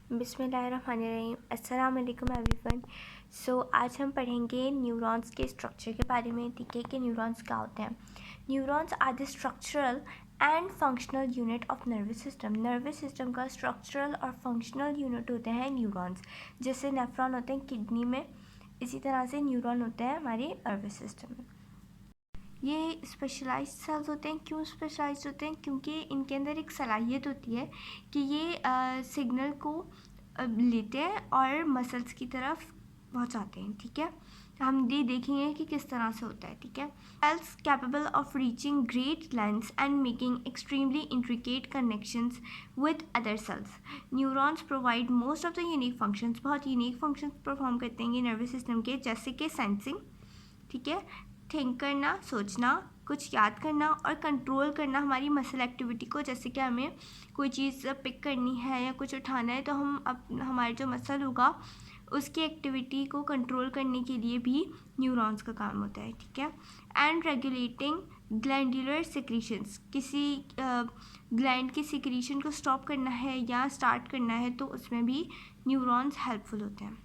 बिस्मिल्लाहिर्रहमानिर्रहीम। अस्सलाम वालेकुम एवरीवन। आज हम पढ़ेंगे न्यूरॉन्स के स्ट्रक्चर के बारे में। ठीक है कि न्यूरॉन्स क्या होते हैं। Neurons are the structural and functional unit of nervous system. Nervous system का स्ट्रक्चरल और फंक्शनल यूनिट होते हैं न्यूरॉन्स। जैसे नेफ्रॉन होते हैं किडनी में, इसी तरह से न्यूरॉन होते हैं हमारे नर्वस सिस्टम में। ये स्पेशलाइज्ड सेल्स होते हैं। क्यों स्पेशलाइज्ड होते हैं? क्योंकि इनके अंदर एक सलाहियत होती है कि ये सिग्नल को लेते हैं और मसल्स की तरफ पहुंचाते हैं। ठीक है, हम ये देखेंगे कि किस तरह से होता है। ठीक है, cells capable of reaching great lengths and making extremely intricate connections with other cells. Neurons provide most of the unique functions. बहुत यूनिक फंक्शंस परफॉर्म करते हैं ये नर्वस सिस्टम के, जैसे कि सेंसिंग, ठीक है, थिंक करना, सोचना, कुछ याद करना और कंट्रोल करना हमारी मसल एक्टिविटी को। जैसे कि हमें कोई चीज़ पिक करनी है या कुछ उठाना है तो हमारे जो मसल होगा उसकी एक्टिविटी को कंट्रोल करने के लिए भी न्यूरॉन्स का काम होता है। ठीक है, एंड रेगुलेटिंग ग्लैंडुलर सिक्रीशंस। किसी ग्लैंड की सिक्रीशन को स्टॉप करना है या स्टार्ट करना है तो उसमें भी न्यूरॉन्स हेल्पफुल होते हैं।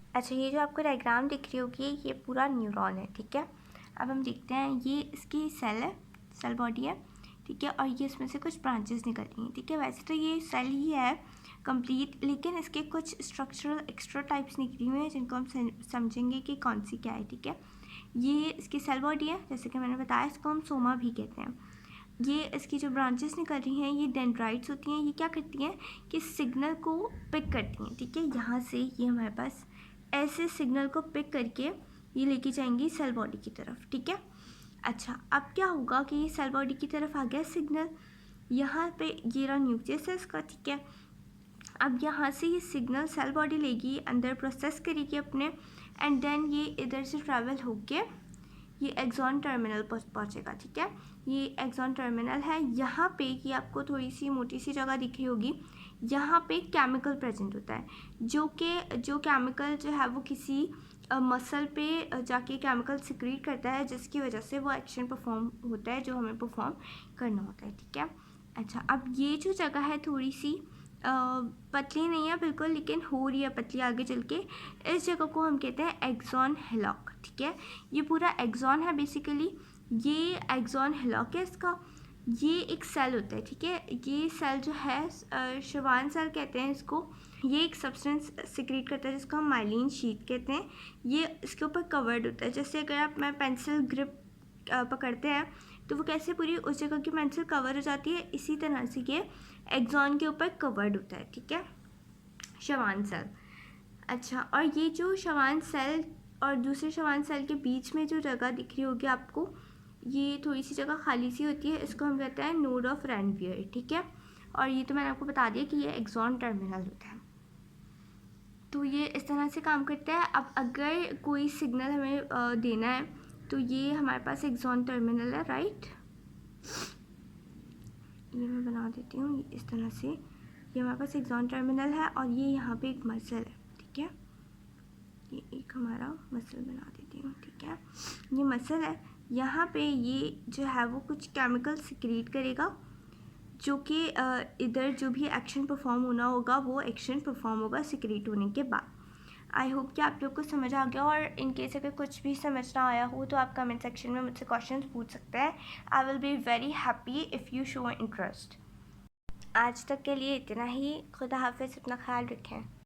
अच्छा, ये जो आपको डायग्राम दिख रही होगी ये पूरा न्यूरॉन है। ठीक है, अब हम देखते हैं, ये इसकी सेल है, सेल बॉडी है। ठीक है, और ये इसमें से कुछ ब्रांचेस निकल रही हैं। ठीक है, वैसे तो ये सेल ही है कंप्लीट, लेकिन इसके कुछ स्ट्रक्चरल एक्स्ट्रा टाइप्स निकली हुई हैं जिनको हम समझेंगे कि कौन सी क्या है। ठीक है, ये इसकी सेल बॉडी है, जैसे कि मैंने बताया, इसको हम सोमा भी कहते हैं। ये इसकी जो ब्रांचेस निकल रही हैं ये डेंड्राइट्स होती हैं। ये क्या करती हैं कि सिग्नल को पिक करती हैं। ठीक है, यहाँ से ये हमारे पास ऐसे सिग्नल को पिक करके ये लेके जाएंगी सेल बॉडी की तरफ। ठीक है, अच्छा, अब क्या होगा कि ये सेल बॉडी की तरफ आ गया सिग्नल, यहाँ पे ये रहा न्यूक्लियस है इसका। ठीक है, अब यहाँ से ये सिग्नल सेल बॉडी लेगी, अंदर प्रोसेस करेगी अपने, एंड देन ये इधर से ट्रैवल होके ये एक्सॉन टर्मिनल पहुँचेगा। ठीक है, ये एक्सॉन टर्मिनल है। यहाँ पे ये आपको थोड़ी सी मोटी सी जगह दिख रही होगी, यहाँ पे केमिकल प्रेजेंट होता है, जो केमिकल जो है वो किसी मसल पे जाके केमिकल सिक्रीट करता है, जिसकी वजह से वो एक्शन परफॉर्म होता है जो हमें परफॉर्म करना होता है। ठीक है, अच्छा, अब ये जो जगह है थोड़ी सी पतली नहीं है बिल्कुल, लेकिन हो रही है पतली आगे चल के। इस जगह को हम कहते हैं एक्सॉन हिलॉक। ठीक है, ये पूरा एक्सॉन है बेसिकली, ये एक्सॉन हिलॉक है इसका। ये एक सेल होता है। ठीक है, ये सेल जो है शवान सेल कहते हैं इसको। ये एक सब्सटेंस सिक्रीट करता है जिसको हम माइलिन शीट कहते हैं। ये इसके ऊपर कवर्ड होता है। जैसे अगर आप मैं पेंसिल ग्रिप पकड़ते हैं तो वो कैसे पूरी उस जगह की पेंसिल कवर हो जाती है, इसी तरह से ये एक्सॉन के ऊपर कवर्ड होता है। ठीक है, शवान सेल। अच्छा, और ये जो शवान सेल और दूसरे शवान सेल के बीच में जो जगह दिख रही होगी आपको, ये थोड़ी सी जगह खाली सी होती है, इसको हम कहते हैं नोड ऑफ रैनवियर। ठीक है, और ये तो मैंने आपको बता दिया कि ये एक्सॉन टर्मिनल होता है। तो ये इस तरह से काम करता है। अब अगर कोई सिग्नल हमें देना है तो ये हमारे पास एक्सॉन टर्मिनल है, राइट। ये मैं बना देती हूँ इस तरह से, ये हमारे पास एक्सॉन टर्मिनल है और ये यहाँ पे एक मसल है। ठीक है, ये एक हमारा मसल बना देती हूँ। ठीक है, ये मसल है, यहाँ पे ये जो है वो कुछ केमिकल सिक्रीट करेगा, जो कि इधर जो भी एक्शन परफॉर्म होना होगा वो एक्शन परफॉर्म होगा सिक्रीट होने के बाद। आई होप कि आप लोग को समझ आ गया, और इन केस अगर कुछ भी समझ ना आया हो तो आप कमेंट सेक्शन में मुझसे क्वेश्चंस पूछ सकते हैं। I will be very happy if you show interest. आज तक के लिए इतना ही। खुदा हाफिज़, अपना ख्याल रखें।